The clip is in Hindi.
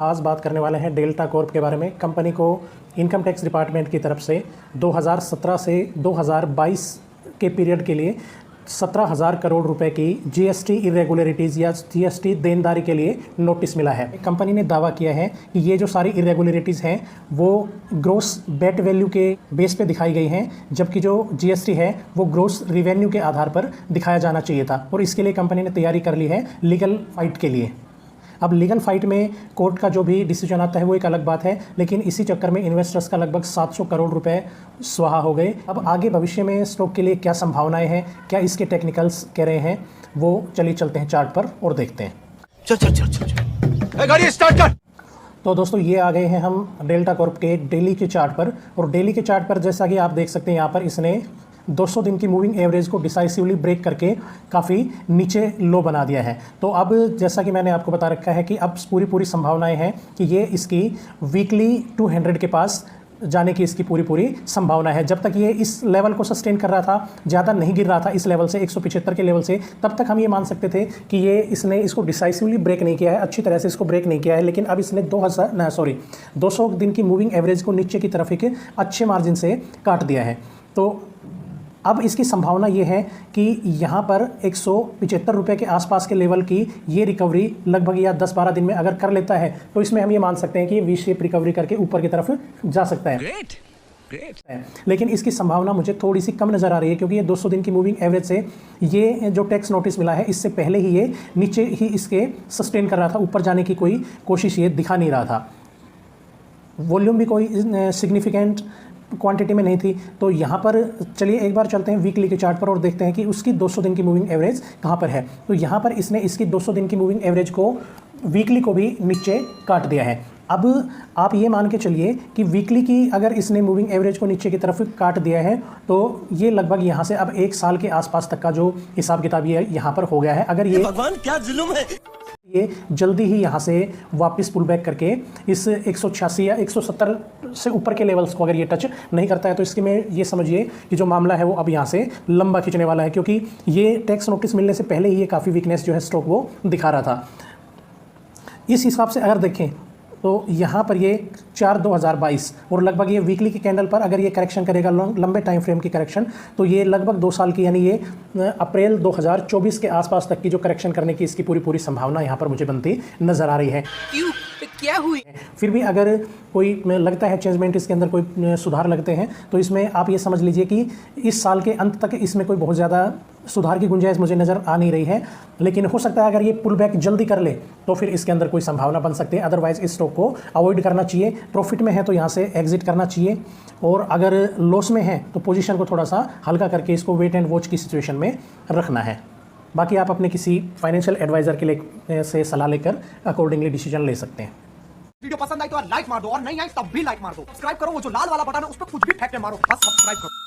आज बात करने वाले हैं डेल्टा कॉर्प के बारे में। कंपनी को इनकम टैक्स डिपार्टमेंट की तरफ से 2017 से 2022 के पीरियड के लिए 17,000 करोड़ रुपए की जीएसटी इरेगुलरिटीज़ या जीएसटी देनदारी के लिए नोटिस मिला है। कंपनी ने दावा किया है कि ये जो सारी इरेगुलरिटीज़ हैं वो ग्रोस बेट वैल्यू के बेस पे दिखाई गई हैं, जबकि जो जीएसटी है वो ग्रोस रिवेन्यू के आधार पर दिखाया जाना चाहिए था। और इसके लिए कंपनी ने तैयारी कर ली है लीगल फाइट के लिए। अब लीगल फाइट में कोर्ट का जो भी डिसीजन आता है वो एक अलग बात है, लेकिन इसी चक्कर में इन्वेस्टर्स का लगभग 700 करोड़ रुपए स्वाहा हो गए। अब आगे भविष्य में स्टॉक के लिए क्या संभावनाएं हैं, क्या इसके टेक्निकल्स कह रहे हैं, वो चलिए चलते हैं चार्ट पर और देखते हैं। चल गाड़ी स्टार्ट कर। तो दोस्तों ये आ गए हैं हम डेल्टा कॉर्प के डेली के चार्ट पर। और डेली के चार्ट पर जैसा कि आप देख सकते हैं यहाँ पर इसने 200 दिन की मूविंग एवरेज को डिसाइसिवली ब्रेक करके काफ़ी नीचे लो बना दिया है। तो अब जैसा कि मैंने आपको बता रखा है कि अब पूरी संभावनाएं हैं कि ये इसकी वीकली 200 के पास जाने की इसकी पूरी संभावना है। जब तक ये इस लेवल को सस्टेन कर रहा था, ज़्यादा नहीं गिर रहा था इस लेवल से, 175 के लेवल से, तब तक हम ये मान सकते थे कि ये इसने इसको डिसाइसिवली ब्रेक नहीं किया है, अच्छी तरह से इसको ब्रेक नहीं किया है। लेकिन अब इसने 200 दिन की मूविंग एवरेज को नीचे की तरफ एक अच्छे मार्जिन से काट दिया है। तो अब इसकी संभावना ये है कि यहाँ पर 175 रुपये के आसपास के लेवल की ये रिकवरी लगभग या 10-12 दिन में अगर कर लेता है तो इसमें हम ये मान सकते हैं कि ये वी शेप रिकवरी करके ऊपर की तरफ जा सकता है। ग्रेट। लेकिन इसकी संभावना मुझे थोड़ी सी कम नज़र आ रही है, क्योंकि ये 200 दिन की मूविंग एवरेज से ये जो टैक्स नोटिस मिला है इससे पहले ही ये नीचे ही इसके सस्टेन कर रहा था, ऊपर जाने की कोई कोशिश ये दिखा नहीं रहा था। वॉल्यूम भी कोई सिग्निफिकेंट क्वांटिटी में नहीं थी। तो यहाँ पर चलिए एक बार चलते हैं वीकली के चार्ट पर और देखते हैं कि उसकी 200 दिन की मूविंग एवरेज कहाँ पर है। तो यहाँ पर इसने इसकी 200 दिन की मूविंग एवरेज को वीकली को भी नीचे काट दिया है। अब आप ये मान के चलिए कि वीकली की अगर इसने मूविंग एवरेज को नीचे की तरफ काट दिया है तो ये लगभग यहाँ से अब 1 साल के आसपास तक का जो हिसाब किताब ये यहाँ पर हो गया है। अगर ये भगवान क्या जुल्म है, ये जल्दी ही यहाँ से वापस पुल बैक करके इस 186 या 170 से ऊपर के लेवल्स को अगर ये टच नहीं करता है तो इसके में ये समझिए कि जो मामला है वो अब यहाँ से लंबा खींचने वाला है, क्योंकि ये टैक्स नोटिस मिलने से पहले ही ये काफ़ी वीकनेस जो है स्टॉक वो दिखा रहा था। इस हिसाब से अगर देखें तो यहाँ पर ये 4/2022 और लगभग ये वीकली के कैंडल पर अगर ये करेक्शन करेगा लंबे टाइम फ्रेम की करेक्शन, तो ये लगभग 2 साल की यानी ये अप्रैल 2024 के आसपास तक की जो करेक्शन करने की इसकी पूरी संभावना यहाँ पर मुझे बनती नज़र आ रही है। क्यों क्या हुई? फिर भी अगर कोई लगता है चेंजमेंट इसके अंदर कोई सुधार लगते हैं तो इसमें आप ये समझ लीजिए कि इस साल के अंत तक इसमें कोई बहुत ज़्यादा सुधार की गुंजाइश मुझे नज़र आ नहीं रही है। लेकिन हो सकता है अगर ये पुल बैक जल्दी कर ले तो फिर इसके अंदर कोई संभावना बन सकती है। अदरवाइज़ इस स्टॉक को अवॉइड करना चाहिए। प्रॉफिट में है तो यहाँ से एग्जिट करना चाहिए, और अगर लॉस में है तो पोजीशन को थोड़ा सा हल्का करके इसको वेट एंड वॉच की सिचुएशन में रखना है। बाकी आप अपने किसी फाइनेंशियल एडवाइज़र के लिए से सलाह लेकर अकॉर्डिंगली डिसीजन ले सकते हैं। वीडियो पसंद आई तो लाइक मार दो, और नहीं आई तब भी लाइक मार दो। सब्सक्राइब करो, वो जो लाल वाला बटन है उस पर कुछ भी फेंक के मारो, बस सब्सक्राइब करो।